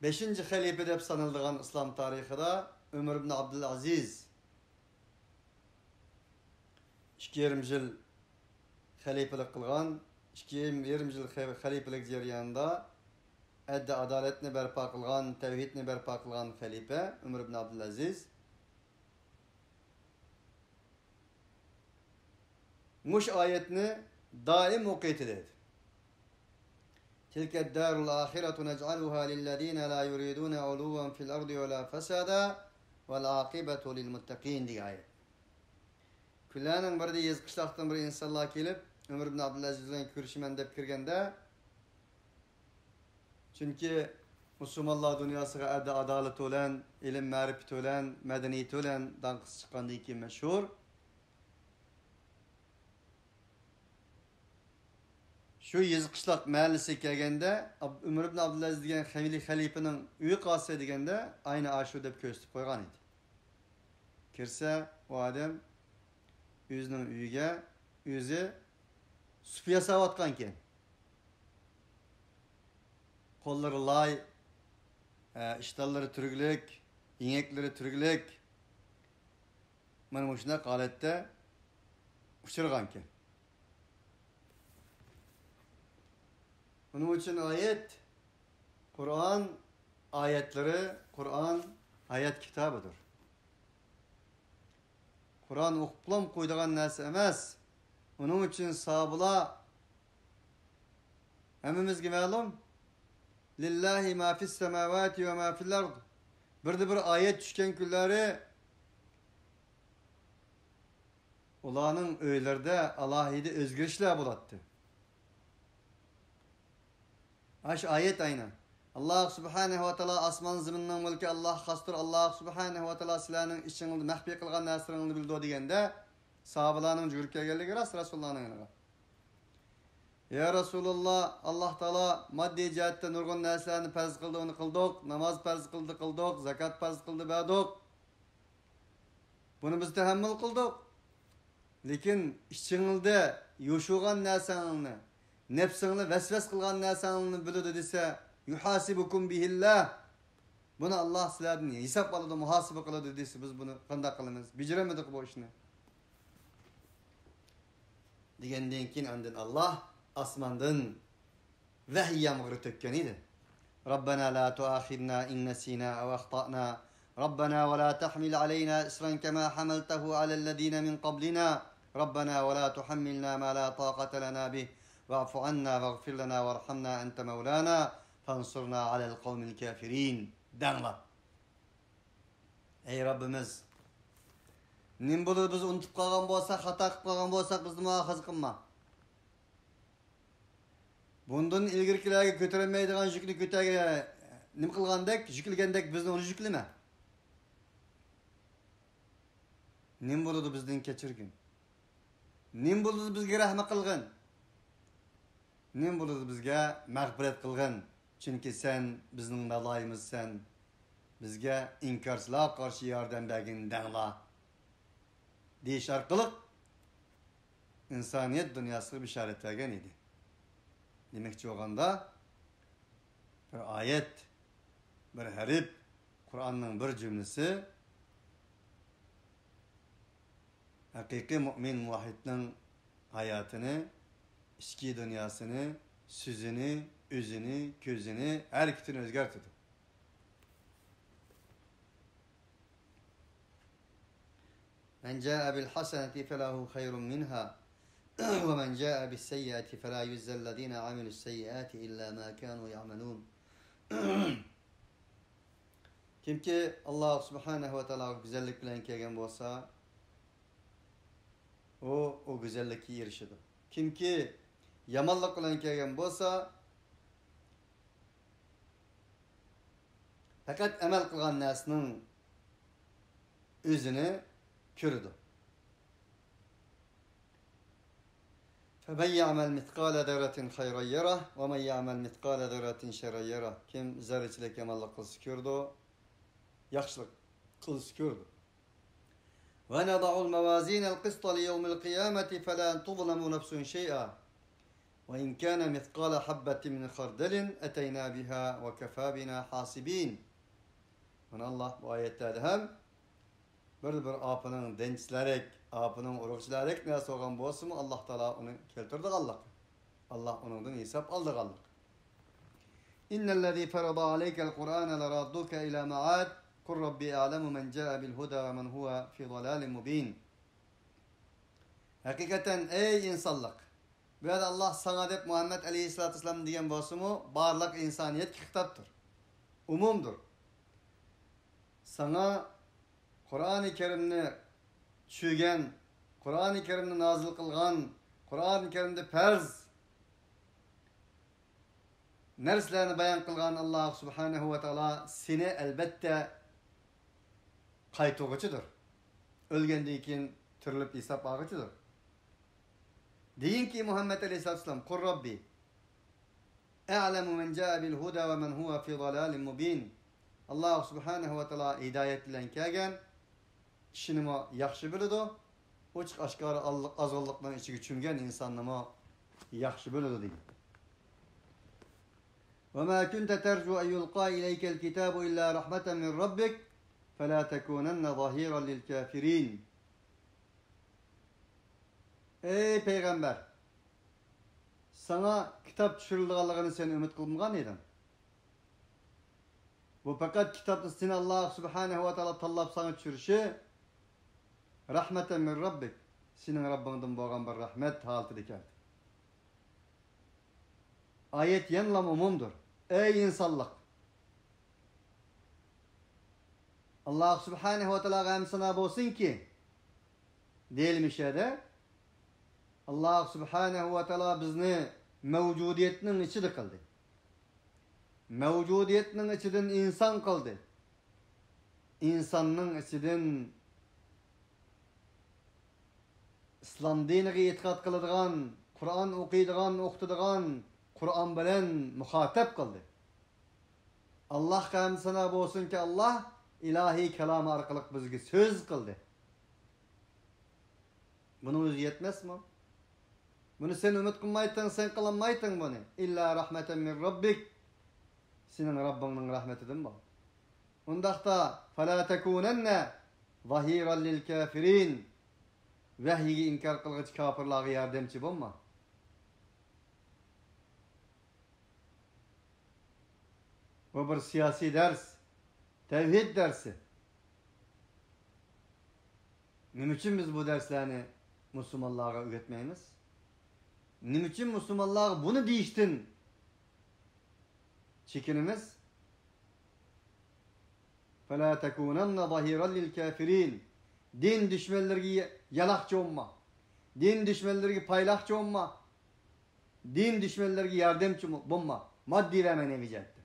beşinci halife deb sanıldığın İslam tarihinde Ömer ibn Abdülaziz 2,5 yıl halifelik kılgan, 2,5 yıl halifelik jarayonida adli adaletni barpo qilgan, tevhidni barpo qilgan halife Ömer ibn Abdülaziz muş ayetni daim o'qiydi dedi. تلك الدار الآخرة نجعلها للذين لا يريدون علوا في الأرض ولا فسادا والعاقبة للمتقين diye ayet. Küllenin bir de yazıkışlaqdan bir insanlar kelip Ömer ibn Abdülaziz bilan ko'rishiman deb kirganda çünkü Müslümanlar dünyasıga adalet olan, ilim ma'rifat olan, medeniyet olan danqis chiqqandan keyin mashhur. Şu yazıqışlaq mahallesiga kelganda Ömer ibn Abdülaziz degan xalifening uyi qolsa deganda ayni ashu deb ko'rsatib qo'ygan edi. Kirsa o odam o'zining uyiga o'zi sup yasayotgan ekan. Qo'llari lay, ishtallari turglik, yengeklari turglik. Mana bu shunday holatda uchirgan ekan. Bunun için ayet, Kur'an ayetleri, Kur'an ayet kitabıdır. Kur'an okulam koyduğun narsa emas. Onun için sahabıla hemimizge ma'lum lillahi ma fis semavati ve ma fil ard. Bir ayet düşken günleri ulanın öylerde alahide özgürlükler bulattı. Aş ayet ayna. Allah subhanahu wa ta'ala asman ziminden mulki Allah xastur. Allah subhanahu wa ta'ala sizlarning ishingizda mahfiy qilgan narsalarni bildi deganda sahabalarning yugurib kelganligi ras Rasulullahning yanıga. Ya Rasulullah, Allah Taala maddi jihatdan nurg'un narsalarni farz qildi, uni qildik, namoz farz qildi, zakat farz qildi, berdik. Buni biz tahammül qildik. Lekin ishingizda yo'shugan narsangni nefsini vesves kılgan nersanını bildi dese yuhasibukum bihillah. Bunu Allah sizlerden hesap aladı, muhasebe kıladı dese biz bunu kandak kılınız. Beceremedik bu işini. Degenden keyin andın Allah asmandan vahiy yağmuru tökken idi. Rabbana la tuakhidna in nesina ev akhtana. Rabbana ve la tahmil aleyna isran kema hamaltahu alellezine min qablina. Rabbana ve la tuhammilna ma la taqata lana bih. واعف عنا واغفر لنا وارحمنا أنت مولانا فانصرنا على القوم الكافرين دعنا. Ey Rabbimiz, nim bunu biz unutup kalgan bolsak, hata kılıp kalgan bolsak bizni muhafaza kılma. Bundan ilgirkilerge kötüremeydiğen jükünü kötürge nim kılgandek, jükülgendek bizni onu jükleme. Nim bunu bizden keçirgin. Nim bunu bizge rahmet kılgın. Nim buldu bizge mağfiret kılgın. Çünkü sen bizning malayimizsen. Bizge inkarsızlığa karşı yardım bergin dağla. Deyiş arkalık insaniyet dünyasına bir işaret vergen idi. Demekçi olganda bir ayet, bir harip, Kur'an'ın bir cümlesi hakiki mümin muvahhidin hayatını, İçki dünyasını, süzünü, özünü, közünü, her ikisini özgertirdi. Men caa bil haseneti felahu hayrun minha ve men caa bis seyyiati fela yuzzellezine amilus seyyiati illa ma kanu ya'malun. Kimki Allah subhanahu ve taala güzellik bilen kelgen bolsa o güzellikka erişidi. Kimki yamanlık bilen kelgen bolsa fakat amel kılgan narsaning özünü körüdü. فَمَنْ يَعْمَلْ مِثْقَالَ ذَرَّةٍ خَيْرًا يَرَهُ وَمَنْ يَعْمَلْ مِثْقَالَ ذَرَّةٍ شَرًّا يَرَهُ. Kim zerreçilik yamanlık kılsı gördü, yaxşılık kılsı gördü. وَنَضَعُ الْمَوَازِينَ الْقِسْطَ لِيَوْمِ الْقِيَامَةِ فَلَا تُظْلَمُ نَفْسٌ شَيْئًا وَاِنْ كَانَ مِثْقَالَ حَبَّةٍ مِنْ خَرْدَلٍ اَتَيْنَا بِهَا وَكَفَى بِنَا حَاسِبِينَ. Allah bu ayetlerde hem bir apının dençlerek, apının urukçilerek ne soğan bolsun mu Allah Teala onu keltirdi Allah. Allah onundan hesap aldı Allah. İnnellezî ferada aleykel Kur'âne leradduke ilâ ma'ad kur rabbi a'lemu men câe bil huda ve men huve fi dalâlin mubîn. Hakikaten ey insanlık, böyle Allah sana dep Muhammed Aleyhisselatü Vesselam diyen bolsun mu barlıq insaniyet kitaptır. Umumdur. Sana Kur'an-ı Kerim'ni çügen, Kur'an-ı Kerim'ni nazil kılgan, Kur'an-ı Kerim'de perz nerslerini bayan kılgan Allah Subhanahu ve Teala seni elbette kaytoğucudur. Ölgendeyken türlüp hesap ağıcıdır. Deyin ki Muhammed Aleyhisselatü Vesselam, Kur Rabbi, e'lemu men câe bil huda ve men huve fi dalâlin mubîn. Allah Subhanahu ve Teala hidayet dilen kegen, kişinin yaxşı bilidu, uçuk aşkarı azgınlıkların içi çümgen insanlığımı yaxşı bilidu deyin. وَمَا كُنْتَ تَرْجُوا اَنْ يُلْقَى اِلَيْكَ الْكِتَابُ اِلَّا رَحْمَةً مِنْ رَبِّكَ فَلَا تَكُونَنَّ ظَهِيرًا لِلْكَافِرِينَ. Ey Peygamber! Sana kitap düşürüldüğünü sen ümit kılmıgan edin. Bu fakat kitapta seni Allah Subhanahu ve Teala tallap sana düşürüşü rahmeten min Rabbik. Senin Rabbinden boğan bir rahmet haltı diker. Ayet yanlam umumdur. Ey insanlık! Allah Subhanahu ve Teala gamsına bolsun ki değilmişe Allah Subhanahu ve Teala bizni mevcudiyetinin içi kıldı. Mevcudiyetinin içinden insan kıldı. İnsanın içinden İslam diniga itiqad kıladigan, Kur'an okuydigan, okutudigan, Kur'an bilen muhatap kıldı. Allah kamsına bolsun ki Allah ilahi kelam arkalık bizge söz kıldı. Bunu özü yetmez mi? Bunu sen ümit kılmaytın, sen kılanmaytın bunu. İlla rahmeten min Rabbik. Senin Rabbinin rahmetinden bak. Ondaqta فَلَا تَكُونَنَّ ظَهِيرًا لِلْكَافِرِينَ. Vahiyyi inkar kılgıç kafirlığa yardımcı bulma. Bu bir siyasi ders, tevhid dersi. Niçin biz bu derslerini Müslümanlara öğretmeyimiz? Niçin Müslümanlara bunu değiştin? Çekinimiz. فَلَا تَكُونَنَّ ظَهِيرًا لِلْكَافِرِينَ. Din düşmanlarına yalakçı olma. Din düşmanlarına paylakçı olma. Din düşmanlarına yardımcı bulma. Maddi ve manevi cihette.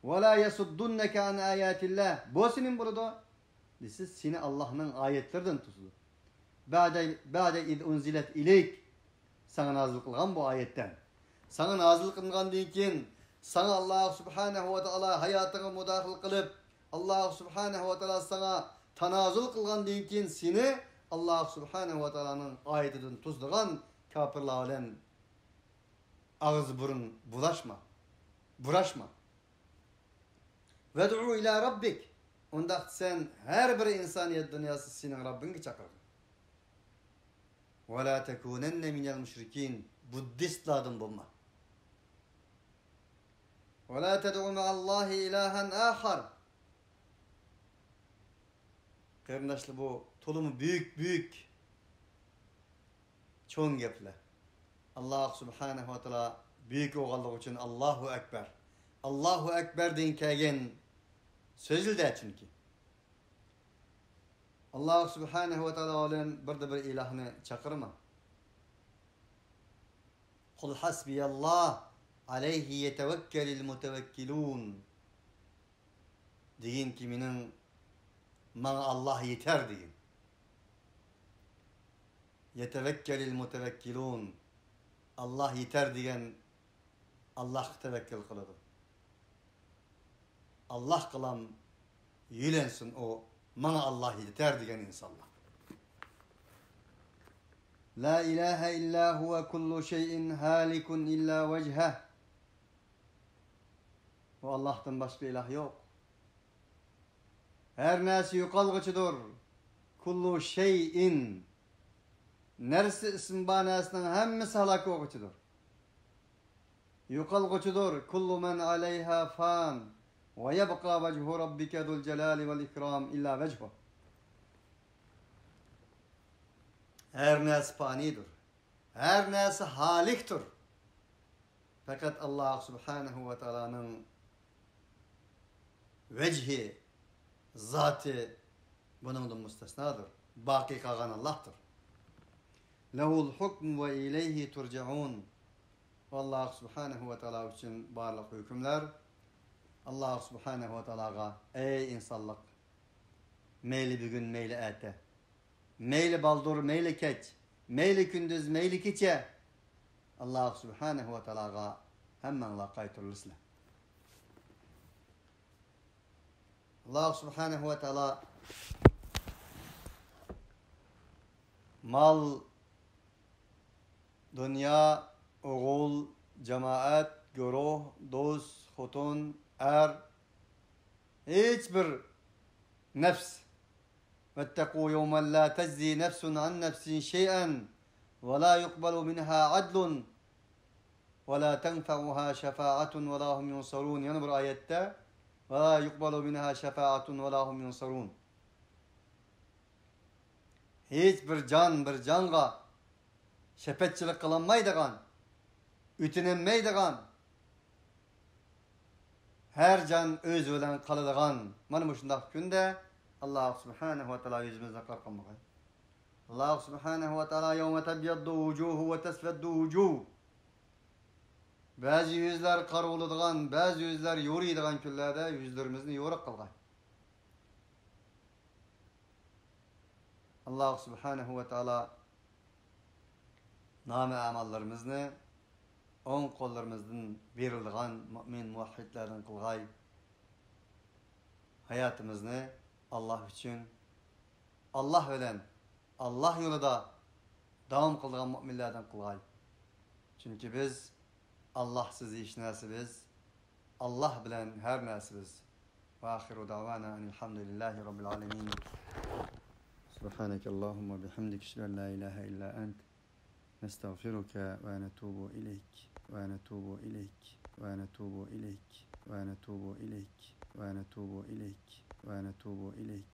وَلَا يَسُدُّنَّكَ عَنْ آيَاتِ اللّٰهِ. Bu senin burada. Siz seni Allah'ın ayetlerden tutulur. Ba'de iz unzilet ileyk. Sana nazil kılgan bu ayetten. Sana nazil kılgan deyken sana Allah Subhanahu ve Teala hayatına müdahil kılıp Allah Subhanahu ve Teala sana tanazul kılgan deyken seni Allah Subhanahu ve Teala'nın ayetinden tuzduğun kafirler ile ağız burun bulaşma. Ved'u ila Rabbik. Onda sen her bir insaniyet dünyası senin Rabbin'i çakır. Ve la tekunenne minel müşrikin. Buddistlardan bulma. Ve la ted'u ma'allahi ilahen ahar. Kardeşler bu tolumu büyük çoğun gepler. Allah Subhanahu ve Teala büyük oğallık için Allahu Ekber. Allahu Ekber deyin kegen sözül de çünkü. Allah Subhanahu ve Teala olan bir ilahını çakırma. Kul hasbiyallah aleyhi yetevekkelil mutevekkilun. Deyin ki minin bana Allah yeter deyin. Yetevekkelil mutevekkilun. Allah yeter degan Allah'a tevekkül kılıdı. Allah kılam yülensin o bana Allah yeter degan insanlar. La ilahe illa huve kullu şeyin halikun illa vecheh. O Allah'tan başka ilah yok. Her nesi yukalgıçıdır. Kullu şeyin. Nersi isim banasının hemmesi halak okuçudur. Yukalgıçıdır. Kullu men aleyha fan. Ve yebqa vecihu rabbike zul celali vel ikram illa vechhu. Her nesi fanidir. Her nesi haliktir. Fakat Allah subhanahu ve teala'nın vecihi, zatı bunun müstesnadır. Baki kalan Allah'tır. Lehul hukm ve ileyhi turcaun. Allah subhanahu ve teala için barlık hükümler Allah subhanahu ve teala'ga ey insanlık meyli bugün meyli ete meyli baldur meyli keç meyli gündüz meyli kiçe Allah subhanahu ve teala'ga hemen lakaytırlısla. Allah subhanahu ve teala mal, dünya, oğul, cemaat, güruh, dost, hutun, hiçbir nefs واتقوا يوما لا تجزي نفس عن نفس شيئا ولا يقبل منها عدل ولا تنفعها شفاعة ولا هم ينصرون. Yani bir ayette ولا يقبل منها شفاعة ولا هم ينصرون. Hiçbir can bir canğa şefetçilik kılanmaydıgan, ütinenmeydigan, her can öz ölen kalıdıgan. Mana bu şundaq günde Allah subhanahu ve teala yüzümüzden qarqanmagay. Allah subhanahu ve teala yevme tebyaddu vujuhu ve tesveddu vujuh. Bazı yüzler qaruludigan, bazı yüzler yoriydigan kunlarda yüzlerimizni yoruq qilgay. Allah subhanahu ve teala name amallarimizni on qo'llarimizdan berilgan mümin muvahhidlardan qilgay. Hayatimizni Allah için Allah bilen Allah yolunda davam kılgan müminlerden qilgay. Çünkü biz Allahsız iş nasibiz. Allah bilen her nasibiz. Ve ahiru davana elhamdülillahi rabbil alemin. Subhaneke Allahumma bihamdik şülen la ilahe illa ent. Nestağfiruke ve netubu ileyk. Ve netubu ileyk. Ve netubu ileyk. Ve netubu ileyk. Ve netubu ileyk. Ve netubu ileyk.